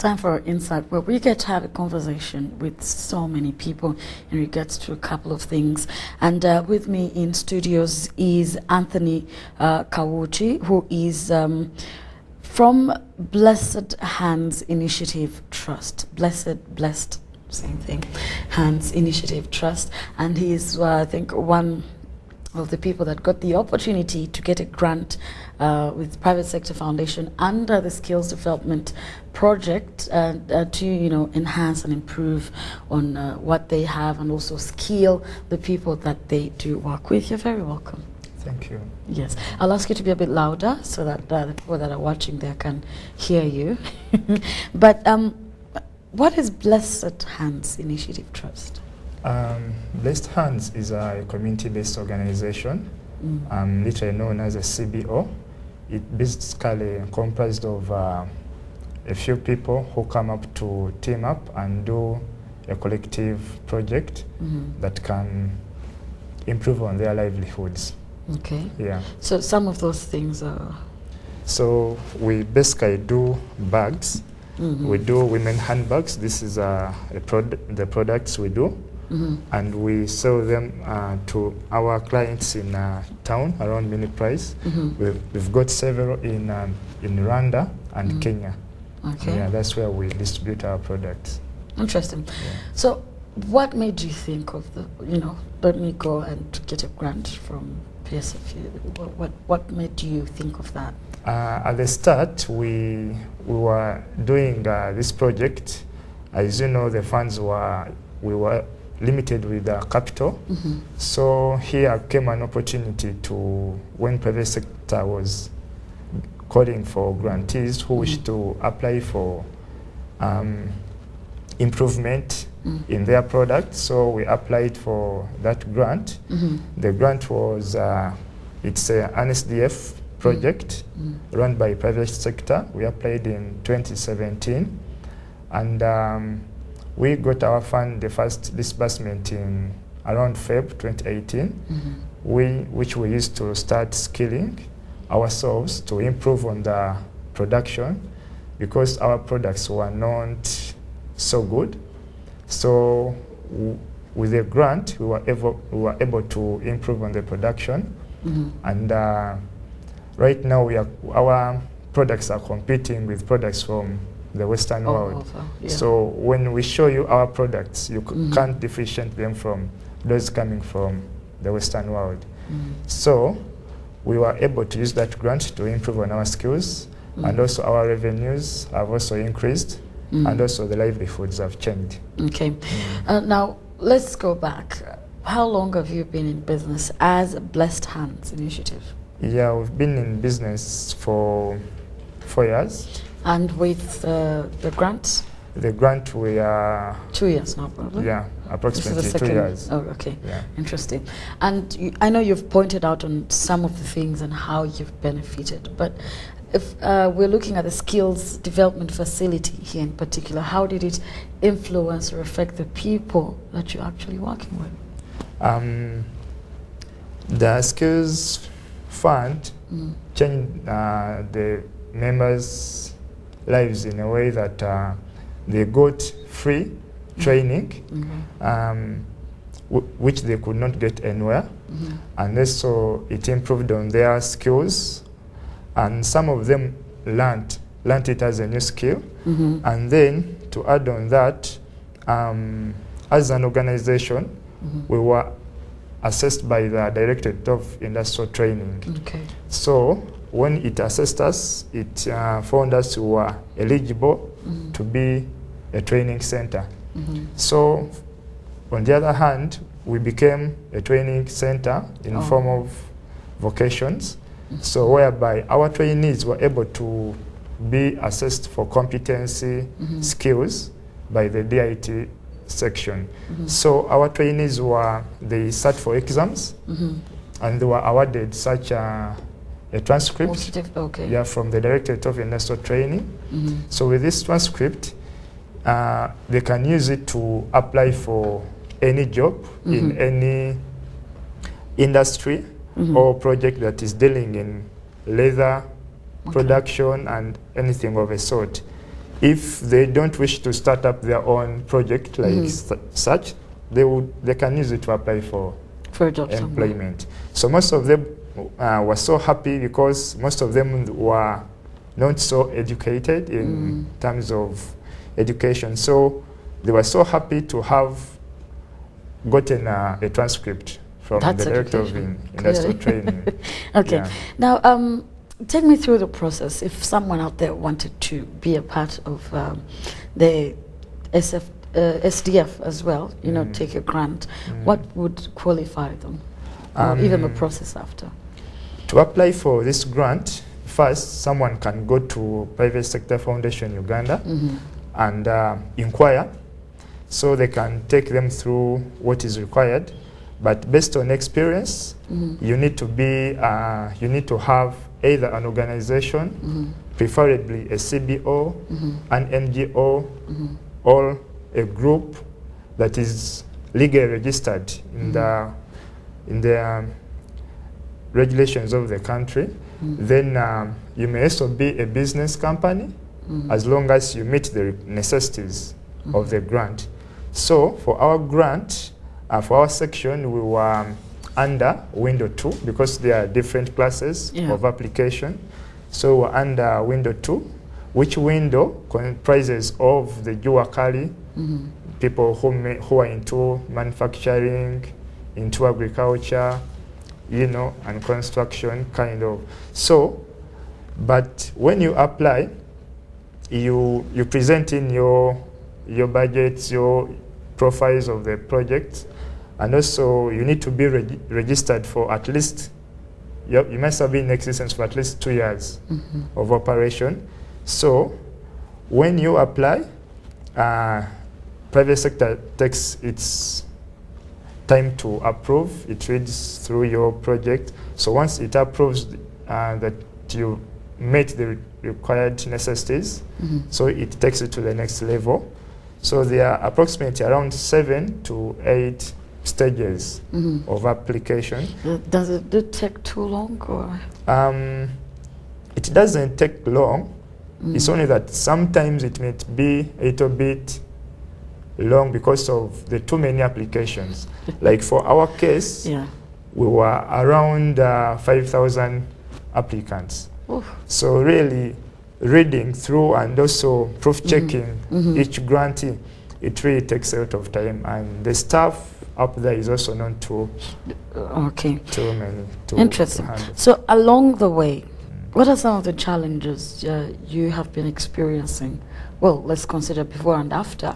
time for our insight, where we get to have a conversation with so many people in regards to a couple of things. And with me in studios is Anthony Kawuchi, who is from Blessed Hands Initiative Trust. Blessed, same thing, Hands Initiative Trust. And he is, I think, one of the people that got the opportunity to get a grant with Private Sector Foundation under the Skills Development Project to enhance and improve on what they have and also skill the people that they do work with. You're very welcome. Thank you. Yes, I'll ask you to be a bit louder so that the people that are watching there can hear you. But what is Blessed Hands Initiative Trust? Blessed Hands is a community-based organization, literally known as a CBO. It basically comprised of a few people who come up to team up and do a collective project that can improve on their livelihoods. Okay. Yeah. So some of those things are... So we basically do bags. We do women handbags. This is the products we do. And we sell them to our clients in town around mini price. We've got several in Rwanda and Kenya. Okay. Yeah, that's where we distribute our products. Interesting. Yeah. So what made you think of let me go and get a grant from PSFU? What made you think of that? At the start, we were doing this project. As you know, the funds we were limited with capital. So here came an opportunity when private sector was calling for grantees who wish to apply for improvement in their product. So we applied for that grant. The grant was, it's an NSDF project run by private sector. We applied in 2017. And we got our fund, the first disbursement in around Feb 2018, which we used to start skilling ourselves to improve on the production because our products were not so good. So with the grant, we were able to improve on the production. And right now, our products are competing with products from the Western world. Yeah. So when we show you our products, you can't differentiate them from those coming from the Western world. So we were able to use that grant to improve on our skills, and also our revenues have also increased, and also the livelihoods have changed. Okay. Now, let's go back. How long have you been in business as Blessed Hands Initiative? Yeah, we've been in business for 4 years. And with the grant? The grant, we are... 2 years now, probably? Yeah, approximately this is the 2 years. Oh, okay. Yeah. Interesting. And I know you've pointed out on some of the things and how you've benefited, but if we're looking at the skills development facility here in particular, how did it influence or affect the people that you're actually working with? The skills fund changed the members' lives in a way that they got free training, which they could not get anywhere, and also it improved on their skills, and some of them learned it as a new skill, and then to add on that, as an organization, we were assessed by the Directorate of Industrial Training. Okay. So when it assessed us, it found us who were eligible to be a training center. So on the other hand, we became a training center in form of vocations. So whereby our trainees were able to be assessed for competency skills by the DIT section. So our trainees they sat for exams and they were awarded such a transcript from the Directorate of Industrial Training. So with this transcript, they can use it to apply for any job in any industry or project that is dealing in leather production and anything of a sort. If they don't wish to start up their own project like such, they can use it to apply for a job employment. So most of them were so happy because most of them were not so educated in terms of education. So they were so happy to have gotten a transcript from the Director of Industrial Training. Okay. Yeah. Now, take me through the process. If someone out there wanted to be a part of the SDF as well, you know, take a grant, what would qualify them? Or even the process after? To apply for this grant, first, someone can go to Private Sector Foundation Uganda and inquire, so they can take them through what is required. But based on experience, you need to be, you need to have either an organization, preferably a CBO, an NGO, or a group that is legally registered in the regulations of the country. Then you may also be a business company, as long as you meet the necessities of the grant. So for our grant, for our section, we were under Window 2 because there are different classes of application. So we're under Window 2, which window comprises of the Juakali, people who are into manufacturing, into agriculture, you know, and construction, kind of. So, but when you apply, you present in your budgets, your profiles of the project, and also you need to be registered for at least, you must have been in existence for at least 2 years of operation. So when you apply, private sector takes its time to approve. It reads through your project. So once it approves that you met the required necessities, so it takes it to the next level. So there are approximately around 7 to 8 stages of application. Does it take too long, or? It doesn't take long. It's only that sometimes it may be a little bit long because of the too many applications. Like for our case, we were around 5,000 applicants. Oof. So really reading through and also proof checking each grantee, it really takes a lot of time, and the staff up there is also not too many. Interesting. So along the way, what are some of the challenges you have been experiencing? Well, let's consider before and after.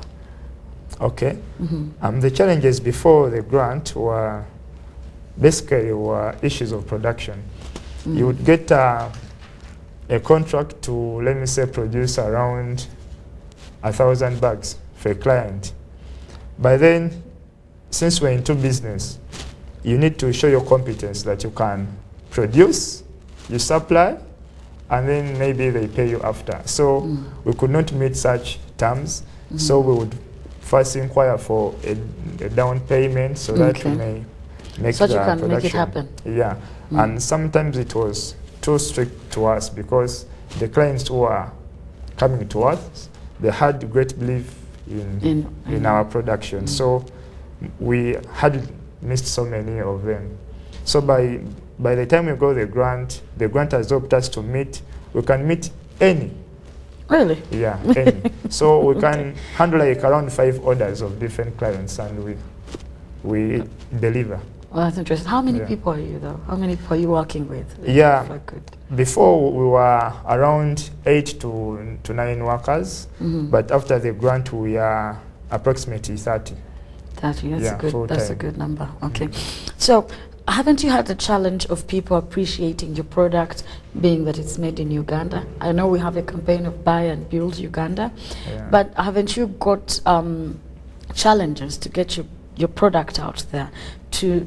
Okay. The challenges before the grant were basically issues of production. You would get a contract to, let me say, produce around 1,000 bags for a client. But then, since we're into business, you need to show your competence that you can produce, you supply, and then maybe they pay you after. So we could not meet such terms. So we would first inquire for a down payment so that we may make so the you can production. Make it happen. Yeah, and sometimes it was too strict to us because the clients who are coming to us, they had great belief in our production. So we had missed so many of them. So by the time we got the grant has helped us to meet. We can meet any. Really? Yeah, any. So we can handle like around 5 orders of different clients, and we deliver. Well, that's interesting. How many people are you, though? How many people are you working with? Yeah, before we were around 8 to 9 workers, but after the grant we are approximately 30. 30, that's a good number. Okay. So haven't you had the challenge of people appreciating your product, being that it's made in Uganda? I know we have a campaign of Buy and Build Uganda, but haven't you got challenges to get your product out there,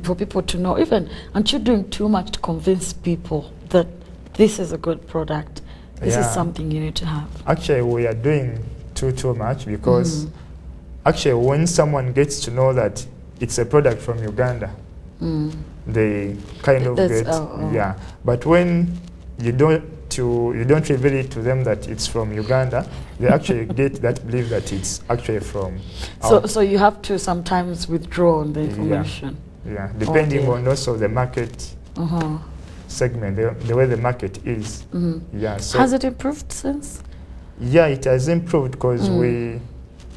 for people to know? Even, aren't you doing too much to convince people that this is a good product, this is something you need to have? Actually, we are doing too much because actually when someone gets to know that it's a product from Uganda, they kind of get, but when you don't you don't reveal it to them that it's from Uganda, they actually get that belief that it's actually from. So you have to sometimes withdraw the information. Yeah, depending on also the market segment, the way the market is. Yeah. So has it improved since? Yeah, it has improved because we,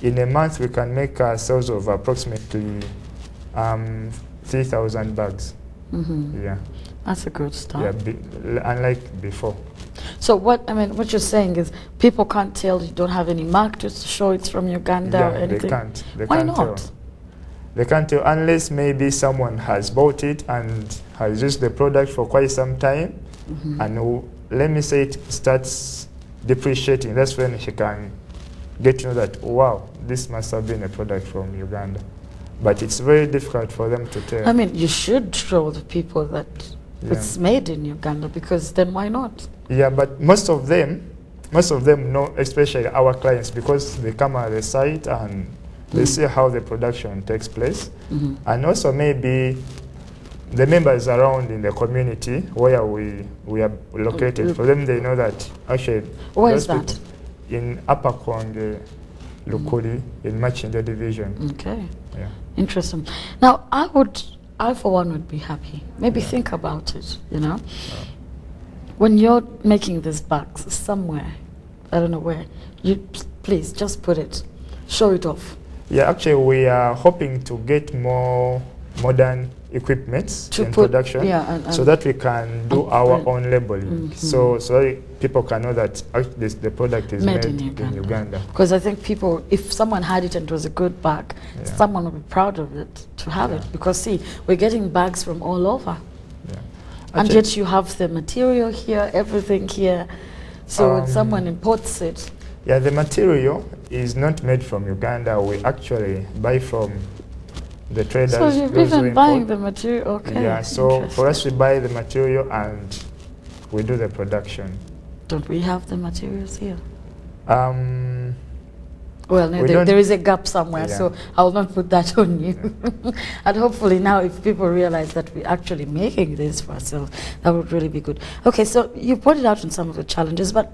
in a month, we can make sales of approximately 3,000 bags. Yeah. That's a good start. Yeah, unlike before. So what you're saying is people can't tell you don't have any mark to show it's from Uganda or anything? They can't. Why not? Tell. They can't tell unless maybe someone has bought it and has used the product for quite some time, and let me say it starts depreciating. That's when she can get to know that, wow, this must have been a product from Uganda. But it's very difficult for them to tell. I mean, you should show the people that it's made in Uganda, because then why not? Yeah, but most of them know, especially our clients, because they come at the site and they see how the production takes place. And also maybe the members around in the community where we are located, for them they know that actually... Where is that? In Upper Kwange, Lukuli, in Machinda division. Okay. Yeah. Interesting. Now, I for one would be happy. Maybe think about it, you know. When you're making these bags somewhere, I don't know where, you please just put it, show it off. Yeah, actually we are hoping to get more modern equipments in production, so that we can do our own labeling, so people can know that the product is made in Uganda. Because I think people, if someone had it and it was a good bag, someone would be proud of it to have it. Because see, we're getting bags from all over, and yet you have the material here, everything here. So when someone imports it. Yeah, the material is not made from Uganda. We actually buy from the traders. So you're even buying the material, okay. Yeah, so for us we buy the material and we do the production. Don't we have the materials here? Well, no, there is a gap somewhere, so I will not put that on you. And hopefully now if people realize that we're actually making this for ourselves, that would really be good. Okay, so you pointed out on some of the challenges, but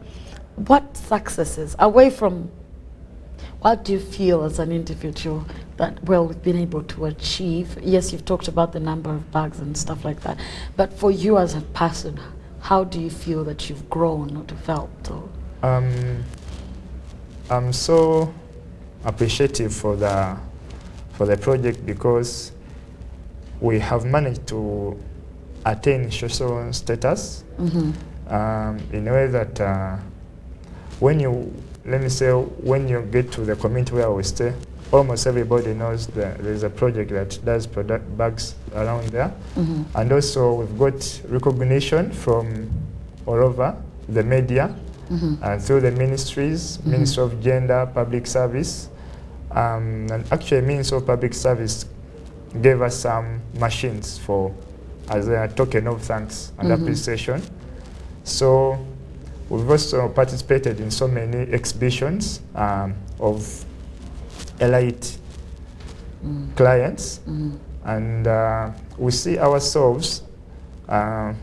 what successes, away from what do you feel as an individual that, well, we've been able to achieve? Yes, you've talked about the number of bags and stuff like that, but for you as a person, how do you feel that you've grown or developed? Or? I'm so appreciative for the project, because we have managed to attain social status in a way that when you get to the community where we stay, almost everybody knows that there's a project that does bags around there. And also we've got recognition from all over the media and through the ministries, Ministry of Gender, Public Service. And actually Ministry of Public Service gave us some machines as a token of thanks and appreciation. So we've also participated in so many exhibitions of elite clients, and we see ourselves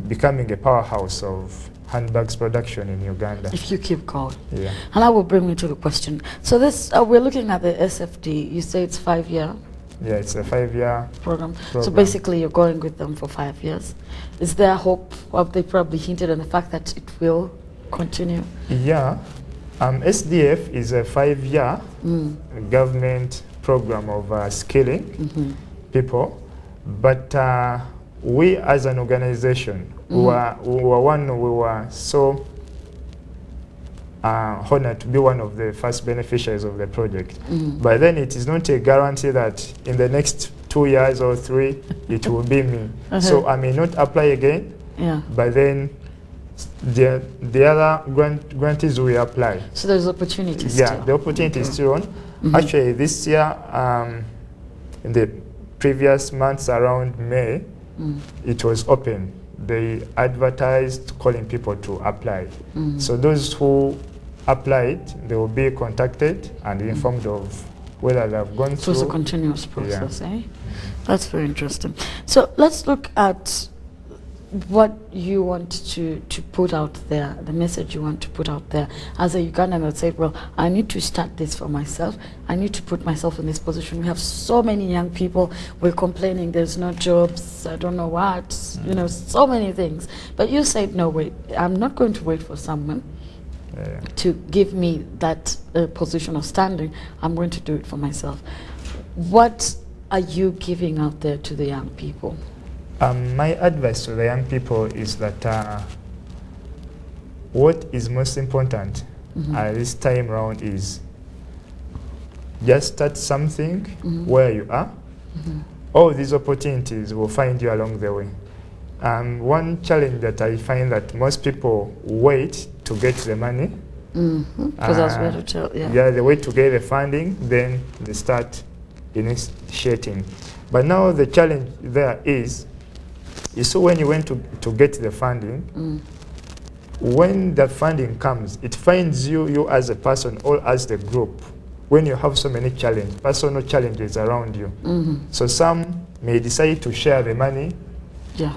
becoming a powerhouse of handbags production in Uganda. If you keep going. Yeah. And that will bring me to the question. So this, we're looking at the SFD. You say it's 5-year? Yeah, it's a 5-year program. So basically you're going with them for 5 years. Is there hope? Well, they probably hinted on the fact that it will continue. Yeah, SDF is a 5-year government program of skilling people, but we as an organization, we were so honored to be one of the first beneficiaries of the project. But then it is not a guarantee that in the next 2 years or 3 it will be me. So I may not apply again, but then the other grantees will apply. So there's opportunities still. The opportunity is still on. Actually, this year, in the previous months around May, it was open. They advertised calling people to apply. So those who applied, they will be contacted and informed of whether they have gone through. So it's a continuous process, eh? That's very interesting. So let's look at what you want to put out there, the message you want to put out there as a Ugandan that said, well, I need to start this for myself. I need to put myself in this position. We have so many young people. We're complaining there's no jobs, I don't know what, you know, so many things. But you said, no, wait, I'm not going to wait for someone to give me that position of standing. I'm going to do it for myself. What are you giving out there to the young people? My advice to the young people is that what is most important at this time round is just start something where you are. All these opportunities will find you along the way. One challenge that I find that most people wait to get the money. Because I was going to tell, yeah, they wait to get the funding, then they start initiating. But now the challenge there is, you saw when you went to get the funding, when the funding comes, it finds you as a person or as the group, when you have so many personal challenges around you. So some may decide to share the money,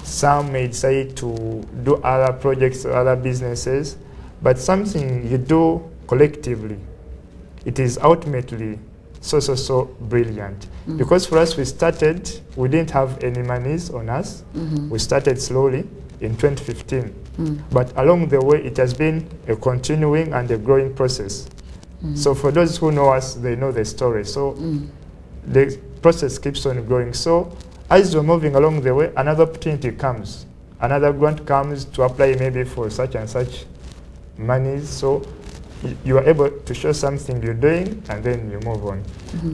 some may decide to do other projects or other businesses, but something you do collectively, it is ultimately so brilliant. Because for us, we didn't have any monies on us. We started slowly in 2015. But along the way, it has been a continuing and a growing process. So for those who know us, they know the story. So the process keeps on growing. So as we're moving along the way, another opportunity comes. Another grant comes to apply maybe for such and such monies. So you are able to show something you're doing, and then you move on.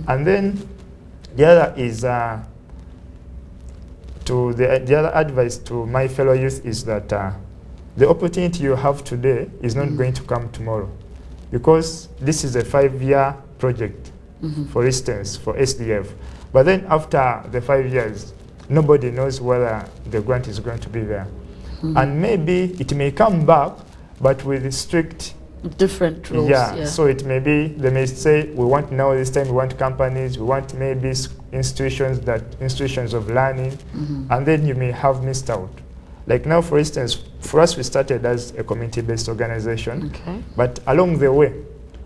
And then the other is the other advice to my fellow youth is that the opportunity you have today is not going to come tomorrow, because this is a 5-year project, for instance, for SDF. But then after the 5 years, nobody knows whether the grant is going to be there. And maybe it may come back, but with strict different rules. So it may be, they may say, we want now this time, we want companies, we want maybe institutions of learning, and then you may have missed out. Like now, for instance, for us, we started as a community-based organization, but along the way,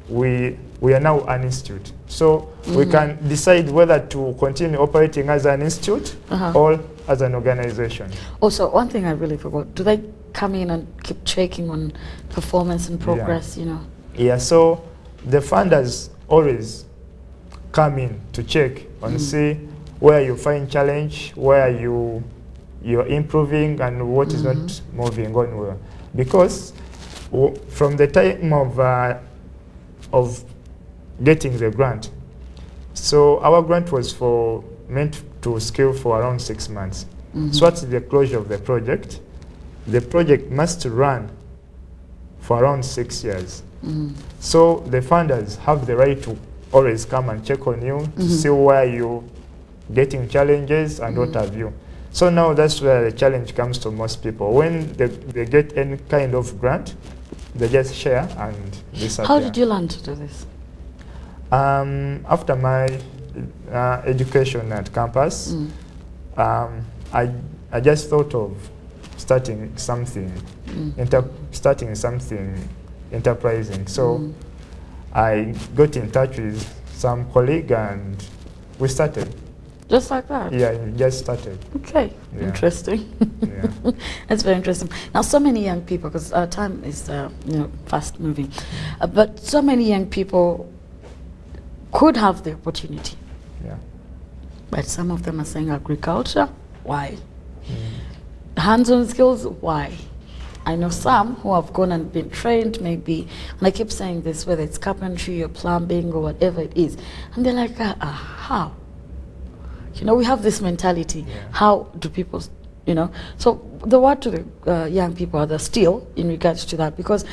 we are now an institute. So we can decide whether to continue operating as an institute or as an organization. Also, one thing I really forgot, do they come in and keep checking on performance and progress, you know? Yeah, so the funders always come in to check and see where you find challenge, where you're improving, and what is not moving on well. Because from the time of getting the grant, so our grant was meant to scale for around 6 months. So at the closure of the project must run for around 6 years. So the funders have the right to always come and check on you to see where you're getting challenges and what have you. So now that's where the challenge comes to most people. When they get any kind of grant, they just share and disappear. How did you learn to do this? After my education at campus, I just thought of starting something enterprising. So I got in touch with some colleague and we started. Just like that? Yeah, it just started. Okay, interesting. That's very interesting. Now, so many young people, because our time is fast moving, but so many young people could have the opportunity. But some of them are saying agriculture, why? Hands-on skills, why? I know some who have gone and been trained maybe, and I keep saying this, whether it's carpentry or plumbing or whatever it is, and they're like, how? You know, we have this mentality. How do people, So the word to the young people are still in regards to that, because,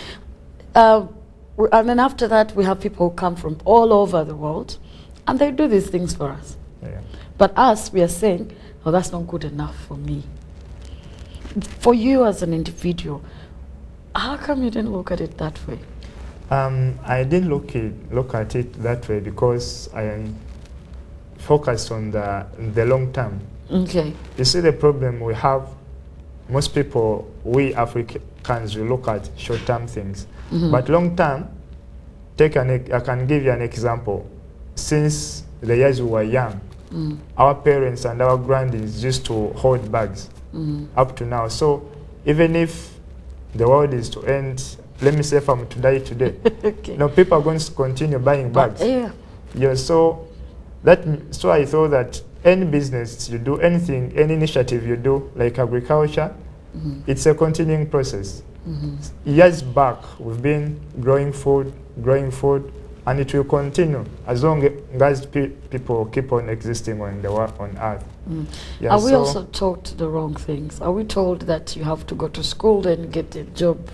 and then after that, we have people who come from all over the world, and they do these things for us. But us, we are saying, oh, that's not good enough for me. For you as an individual, how come you didn't look at it that way? I didn't look at it that way because I focused on the long term. Okay. You see, the problem we have most people, we Africans, we look at short-term things. But long-term, I can give you an example. Since the years we were young, our parents and our grandies used to hold bags up to now. So even if the world is to end, let me say if I'm to die today, Okay. people are going to continue buying bags. Yeah, so I thought that any business you do, anything, any initiative you do, like agriculture, it's a continuing process. Years back, we've been growing food, and it will continue as long as people keep on existing on the on Earth. Yeah, are we also taught the wrong things? Are we told that you have to go to school and get a job?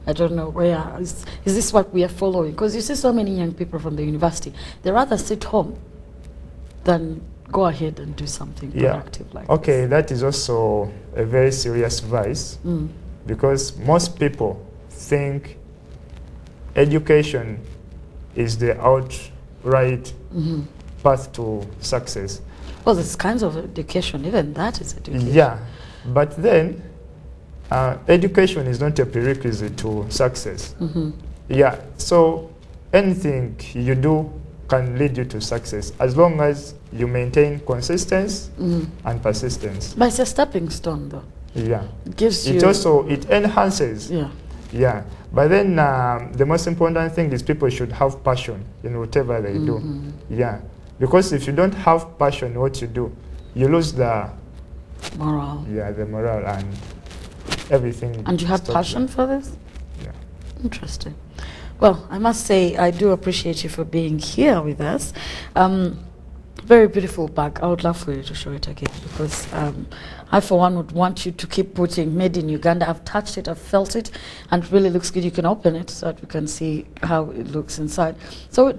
I don't know where. Is this what we are following? Because you see so many young people from the university, they rather sit home than go ahead and do something productive like this. That is also a very serious vice, because most people think education is the outright path to success. Well, there's kinds of education, even that is education. Yeah, but then education is not a prerequisite to success. Yeah, so anything you do can lead you to success as long as you maintain consistency and persistence. But it's a stepping stone, though. Yeah, it gives you. It enhances. Yeah. Yeah, but then the most important thing is people should have passion in whatever they do. Yeah, because if you don't have passion in what you do, you lose the morale. Yeah, the morale and everything. And you have passion for this? Yeah. Interesting. Well, I must say I do appreciate you for being here with us. Very beautiful bag. I would love for you to show it again, because I, for one, would want you to keep putting made in Uganda. I've touched it, I've felt it, and it really looks good. You can open it so that we can see how it looks inside. So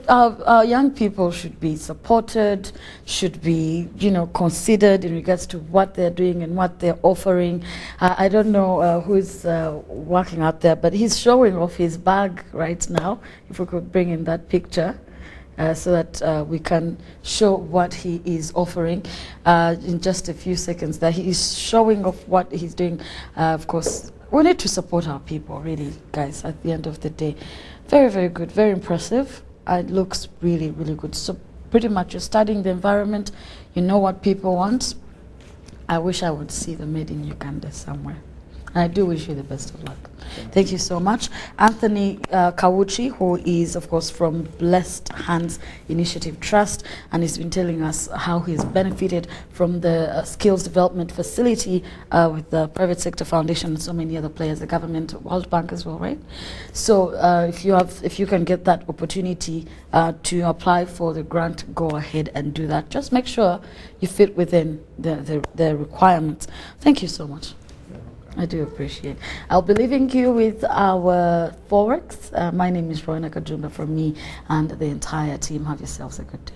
young people should be supported, should be, considered in regards to what they're doing and what they're offering. I don't know who is working out there, but he's showing off his bag right now. If we could bring in that picture. So that we can show what he is offering in just a few seconds. That he is showing off what he's doing. Of course, we need to support our people, really, guys, at the end of the day. Very, very good, very impressive. It looks really, really good. So pretty much you're studying the environment, you know what people want. I wish I would see them made in Uganda somewhere. And I do wish you the best of luck. Thank you so much. Anthony Kawuchi, who is, of course, from Blessed Hands Initiative Trust, and he's been telling us how he's benefited from the skills development facility with the Private Sector Foundation and so many other players, the government, World Bank as well, right? So if you can get that opportunity to apply for the grant, go ahead and do that. Just make sure you fit within the requirements. Thank you so much. I do appreciate it. I'll be leaving you with our Forex. My name is Roina Kajumba, from me and the entire team. Have yourselves a good day.